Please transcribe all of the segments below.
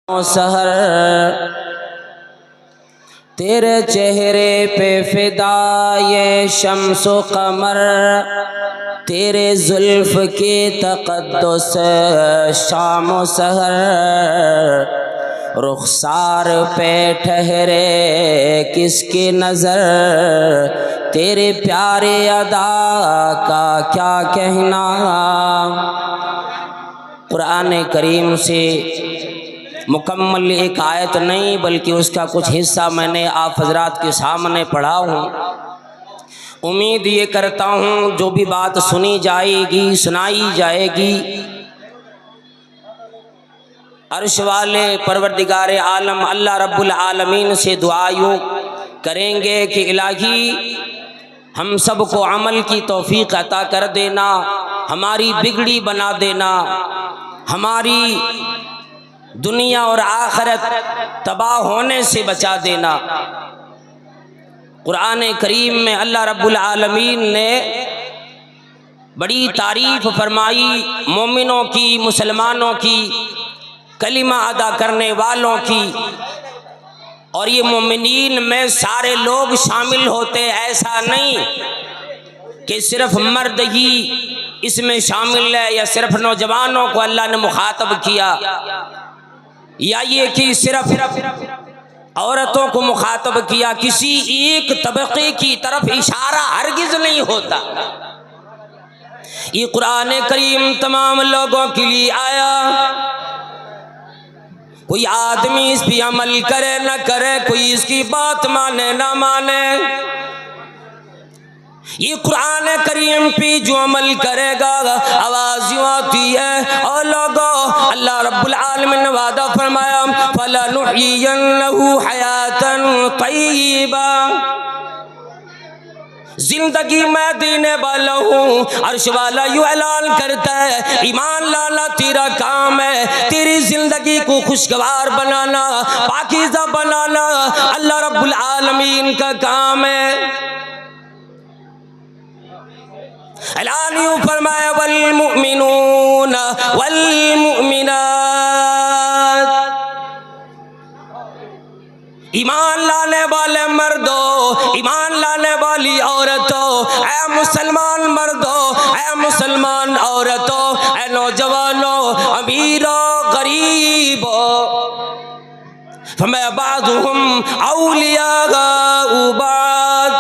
सहर तेरे चेहरे पे फिदा ये शम्सो कमर, तेरे जुल्फ की तक़द्दुस शाम सहर, रुखसार पे ठहरे किसकी नज़र, तेरे प्यारे अदा का क्या कहना। कुरान करीम से मुकम्मल एक आयत नहीं बल्कि उसका कुछ हिस्सा मैंने आप हजरात के सामने पढ़ा हूँ। उम्मीद ये करता हूँ जो भी बात सुनी जाएगी सुनाई जाएगी, अर्श वाले परवरदिगार आलम अल्लाह रब्बुल आलमीन से दुआ यूँ करेंगे कि इलाही हम सब को अमल की तौफीक अता कर देना, हमारी बिगड़ी बना देना, हमारी दुनिया और आखिरत तबाह होने से बचा देना। कुरान करीम में अल्लाह रब्बुल आलमीन ने बड़ी तारीफ फरमाई मोमिनों की, मुसलमानों की, कलिमा अदा करने वालों की। और ये मोमिनीन में सारे लोग शामिल होते, ऐसा नहीं कि सिर्फ मर्द ही इसमें शामिल है या सिर्फ नौजवानों को अल्लाह ने मुखातब किया, या ये कि सिर्फ औरतों को मुखातब किया। किसी एक तबके की तरफ इशारा हरगिज नहीं होता। ये कुरान करीम तमाम लोगों के लिए आया। कोई आदमी इस पे अमल करे न करे, कोई इसकी बात माने न माने, ये कुरान करीम पे जो अमल करेगा आवाज यूं आती है, और लोगों अल्लाह रब्बुल आलमीन ने वादा फरमाया फलनुहयिन्नहु हयातन तय्यिबा, जिंदगी मैं देने वाला हूँ। अर्श वाला यूं ऐलान करता है ईमान लाना तेरा काम है, तेरी जिंदगी को खुशगवार बनाना, पाकीज़ा बनाना अल्लाह रब्बुल आलमीन का काम है। ऐलान यूं फरमाया वल मुमिनून वल मुमिनात, ईमान लाने वाले मर्दों, ईमान लाने वाली औरतों, ऐ मुसलमान मर्दों, ऐ मुसलमान औरतों, ऐ नौजवानों, अमीरों, गरीबों, फमा बादुहुम औलियाउ बाद।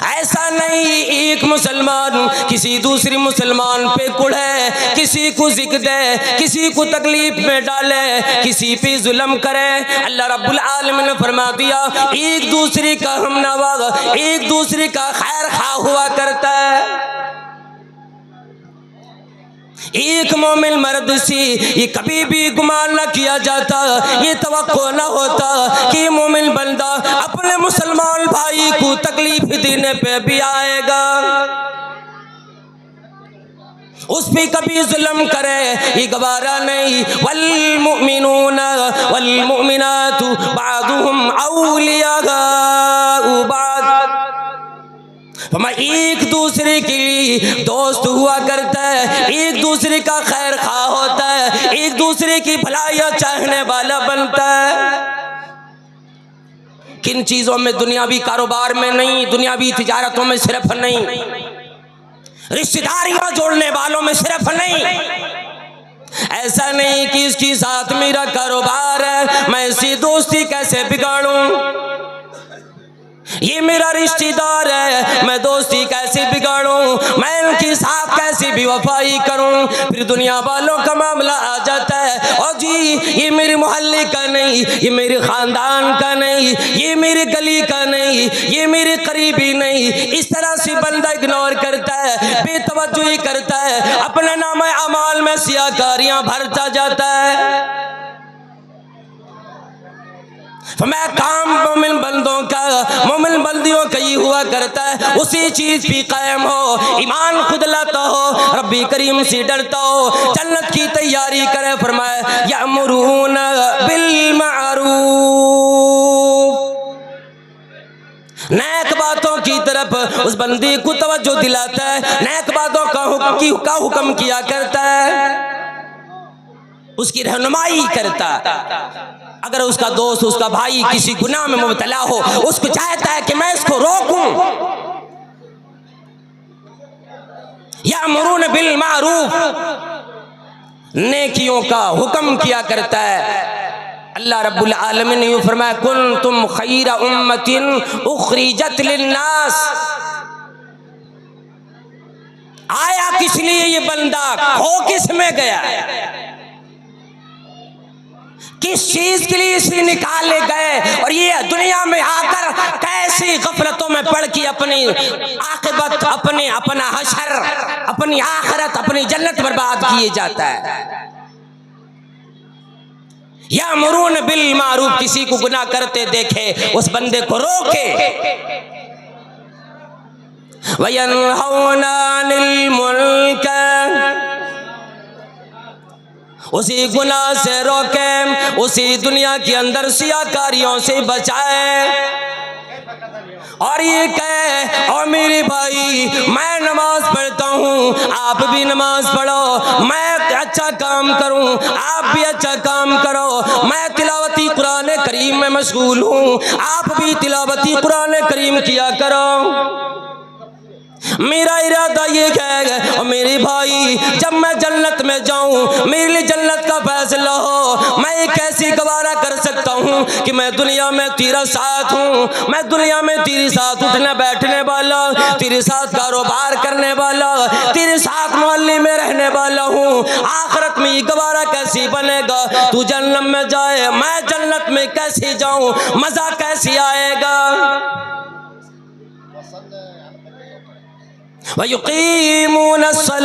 ऐसा नहीं एक मुसलमान किसी दूसरी मुसलमान पे कुड़े, किसी को जिक दे, किसी को तकलीफ में डाले, किसी पे जुल्म करे। अल्लाह रब्बुल आलमीन ने फरमा दिया एक दूसरे का हमनवा, एक दूसरे का खैर खा हुआ करता है। एक मोमिन मर्द से ये कभी भी गुमान न किया जाता, ये तवक्को न होता कि मोमिन बंदा अपने मुसलमान भाई को तकलीफ देने पे भी आएगा, उस पे कभी जुल्म करे, ये गवारा नहीं। वल मुमिनून वल मुमिनातु बादुहुम औलियाउ बाद, एक दूसरे के लिए दोस्त हुआ करता है, एक दूसरे का खैर खा होता है, एक दूसरे की भलाइयाँ चाहने वाला बनता है। किन चीजों में? दुनियावी कारोबार में नहीं, दुनियावी तिजारतों में सिर्फ नहीं, रिश्तेदारियां जोड़ने वालों में सिर्फ नहीं। ऐसा नहीं कि इसके साथ मेरा कारोबार है मैं इसकी दोस्ती कैसे बिगाड़ूं, ये मेरा रिश्तेदार है मैं दोस्ती कैसे बिगाड़ूं, मैं इनके साथ कैसे बेवफाई करूं। फिर दुनिया वालों का मामला आ जाता है और जी ये मेरे मोहल्ले का नहीं, ये मेरे खानदान का नहीं, ये मेरे गली का नहीं, ये मेरे करीबी नहीं। इस तरह से बंदा इग्नोर करता है, बेतवज्जोही करता है, अपने नाम अमाल में सियाकारियां भरता जाता है। मैं काम मोमिन बंदों का, मोमिन बंदियों का ही हुआ करता है, उसी चीज पे कायम हो, ईमान खुद लाता हो, रब्बी करीम से डरता हो, जन्नत की तैयारी करे। फरमाया यअमुरून बिल मारूफ, नेक बातों की तरफ उस बंदी को तवज्जो दिलाता है, नेक बातों का हुक्म किया करता है। उसकी रहनुमाई करता। अगर उसका दोस्त, उसका भाई किसी गुनाह में मुब्तला हो, उसको चाहता है कि मैं इसको रोकूं। यामुरून बिल मारूफ, नेकियों का हुक्म किया करता है। अल्लाह रब्बुल आलमीन ने यूं फरमाया, कुंतुम खैरा उम्मतिन उखरिजत लिन्नास। आया किस लिए ये बंदा, हो किस में गया, किस चीज के लिए इसलिए निकाले गए, और ये दुनिया में आकर कैसी गफलतों में पड़ के अपनी आखिरत, अपना हशर, अपनी आखिरत, अपनी जन्नत बर्बाद किए जाता है। यामुरून बिल मारूफ, किसी को गुनाह करते देखे उस बंदे को रोके। वयनहौना अनिल मुनकर, उसी गुनाह से रोके, उसी दुनिया के अंदर सियाकारियों से बचाए। और ये कहे, और मेरे भाई मैं नमाज पढ़ता हूँ, आप भी नमाज पढ़ो, मैं अच्छा काम करूँ, आप भी अच्छा काम करो, मैं तिलावती कुरान करीम में मशगूल हूँ, आप भी तिलावती कुरान करीम किया करो। मेरा इरादा ये है, और मेरे भाई जब मैं जन्नत में जाऊं, मेरे लिए जन्नत का फैसला हो, मैं एक ऐसी गवारा कर सकता हूं कि मैं दुनिया में तेरा साथ हूं, मैं दुनिया में तेरे साथ उठने बैठने वाला, तेरे साथ कारोबार करने वाला, तेरे साथ मोहल्ले में रहने वाला हूं। आखिरत में ये गवारा कैसी बनेगा, तू जन्नत में जाए, मैं जन्नत में कैसे जाऊं, मजा कैसे आएगा। वयुकीमूनस्सलाह,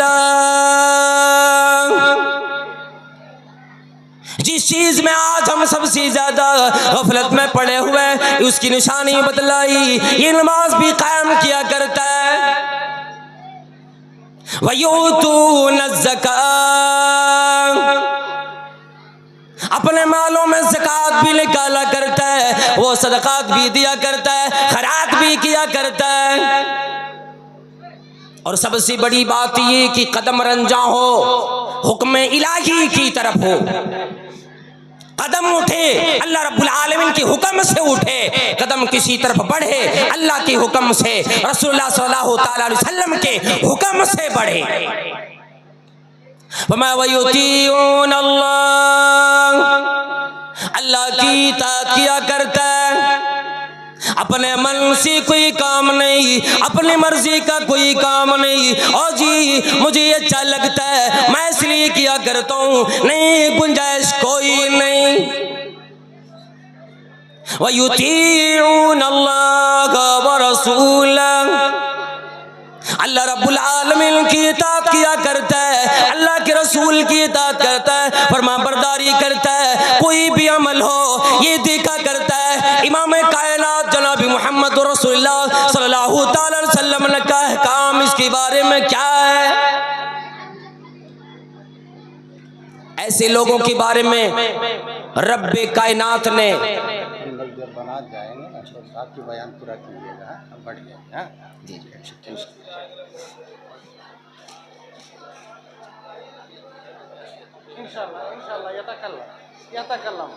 जिस चीज में आज हम सबसे ज्यादा गफलत में पड़े हुए हैं, उसकी निशानी बतलाई, ये नमाज भी कायम किया करता है। वयूतूनज़्ज़कात, अपने मालों में ज़कात भी निकाला करता है, वो सदकात भी दिया करता है, खैरात भी किया करता है। और सबसे बड़ी बात ये कि कदम रंजा हो, हुक्म इलाही की तरफ हो, कदम उठे अल्लाह रब्बुल आलमीन के हुक्म से उठे, कदम किसी तरफ बढ़े अल्लाह के हुक्म से, रसूलुल्लाह सल्लल्लाहु तआला अलैहि वसल्लम के हुक्म से बढ़े। वमा वयुतीऊन अल्लाह, अल्लाह की इताअत किया करता है, अपने मन से कोई काम नहीं, अपनी मर्जी का कोई काम नहीं। और जी मुझे अच्छा लगता है मैं इसलिए किया करता हूँ, नहीं गुंजाइश कोई नहीं। वयुतीऊन अल्लाह व रसूलह, अल्लाह रब्बुल आलमीन की इताअत किया करता है, अल्लाह के रसूल की इताअत करता है, फरमाबरदारी करता है, कोई भी अमल हो ये देखा करता है। इमाम कायनात जनाब मोहम्मद रसूलुल्लाह सल्लल्लाहु तआला अलैहि वसल्लम ने कहा है, काम इसके बारे में क्या है। ऐसे लोगों के बारे में रब्बे कायनात ने, बना जाएंगे ना तो आपकी बयान पूरा कीजिएगा, बढ़ गया जी इंशाल्लाह इंशाल्लाह यतकल्लम।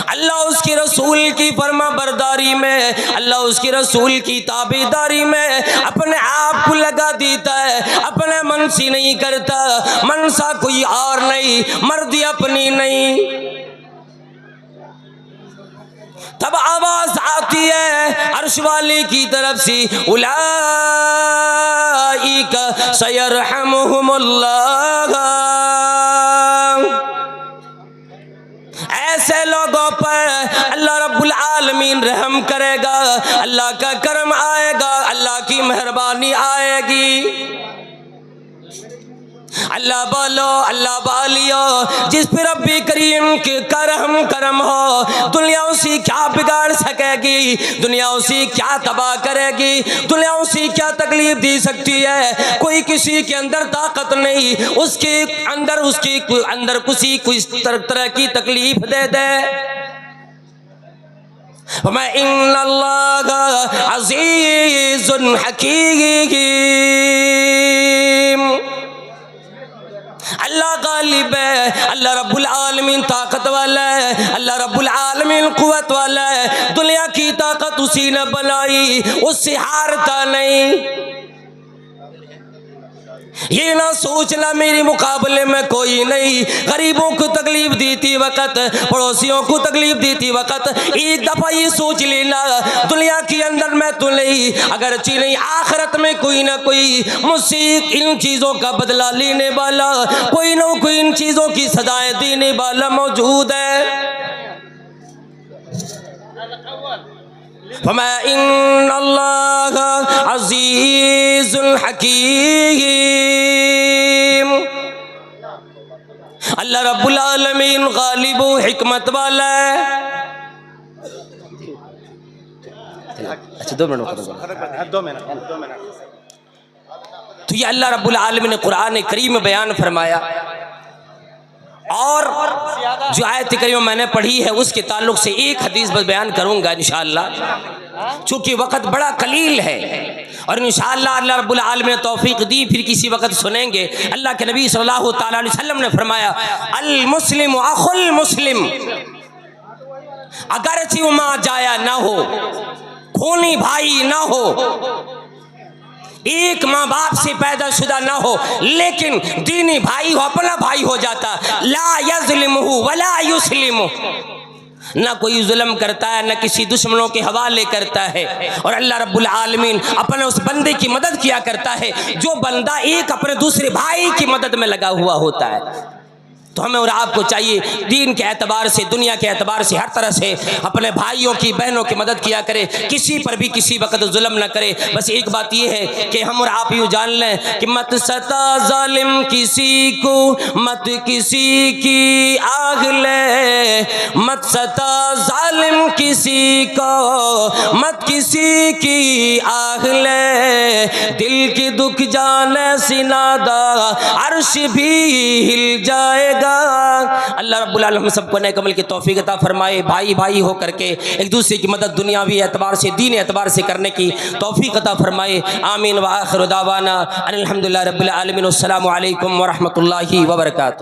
अल्लाह उसके रसूल की फरमा बरदारी में, अल्लाह उसके रसूल की ताबेदारी में अपने आप को लगा देता है, अपने मन से नहीं करता, मनसा कोई और नहीं, मर्जी अपनी नहीं। तब आवाज आती है अर्श वाले की तरफ से, उलाइका सयरहमुहुमुल्लाह, ऐसे लोगों पर अल्लाह रब्बुल आलमीन रहम करेगा, अल्लाह का करम आएगा, अल्लाह की मेहरबानी आएगी। अल्लाह बोलो अल्लाह बालियो, जिस पर रब्बी करीम के करम हो, दुनिया उसी क्या बिगाड़ सकेगी, दुनिया उसी क्या तबाह करेगी, दुनिया उसी क्या तकलीफ दे सकती है। कोई किसी के अंदर ताकत नहीं, उसके अंदर किसी को इस तरह की तकलीफ दे दे। फरमाया इन्नल्लाहा अज़ीज़ुन हकीम, अल्लाह गालिब है, अल्लाह रब्बुल आलमीन ताकत वाला है, अल्लाह रब्बुल आलमीन कुव्वत वाला है। दुनिया की ताकत उसी ने बनाई, उससे हारता नहीं। ये ना सोचना मेरे मुकाबले में कोई नहीं। गरीबों को तकलीफ देती वक्त, पड़ोसियों को तकलीफ देती वक्त एक दफा ये सोच लेना, दुनिया के अंदर मैं तो नहीं, अगर नहीं आखिरत में कोई ना कोई मुझसे इन चीज़ों का बदला लेने वाला, कोई ना कोई इन चीज़ों की सजाएं देने वाला मौजूद है। फरमाया इन्नल्लाहा अज़ीज़ुल हकीम, अल्लाह रब्बुल आलमीन गालिब व हिकमत वाला है। अच्छा 2 मिनट तो ये अल्लाह रब्बुल आलमीन ने कुरान करीम में बयान फरमाया। और जो आयत करीम मैंने पढ़ी है उसके ताल्लुक से एक हदीस बस बयान करूंगा इंशाअल्लाह, चूँकि वक़्त बड़ा कलील है और इंशाअल्लाह अल्लाह रब्बुल आलमीन ने तौफीक दी, फिर किसी वक़्त सुनेंगे। अल्लाह के नबी सल्लल्लाहु ताला अलैहि वसल्लम ने फरमाया अल मुस्लिम अखुल मुस्लिम, अगरचे वो माँ जाया ना हो, खूनी भाई ना हो, एक माँ बाप से पैदा शुदा ना हो, लेकिन दीनी भाई हो, अपना भाई हो जाता। ला यज़लिमुहु वला युस्लिमु, ना कोई जुल्म करता है, ना किसी दुश्मनों के हवाले करता है। और अल्लाह रब्बुल आलमीन अपने उस बंदे की मदद किया करता है जो बंदा एक अपने दूसरे भाई की मदद में लगा हुआ होता है। तो हमें और आपको चाहिए दीन के एतबार से, दुनिया के एतबार से, हर तरह से अपने भाइयों की बहनों की मदद किया करे, किसी पर भी किसी वक्त जुल्म न करे। बस एक बात ये है कि हम और आप यूँ जान लें कि मत सता जालिम किसी को, मत किसी की आग ले, मत सता जालिम किसी को, मत किसी की आग ले, दिल की दुख जाने सिनादा अर्श भी हिल जाएगा। अल्लाह रब्बुल आलमीन सबको नेक अमल की तौफीक अता फरमाए। भाई भाई हो करके एक दूसरे की मदद दुनियावी एतबार से, दीन एतबार से करने की तौफीक अता फरमाए। आमीन व आखिर दावाना अनिल हम्दुलिल्लाहि रब्बिल आलमीन। अस्सलामु अलैकुम व रहमतुल्लाहि व बरकातुहू।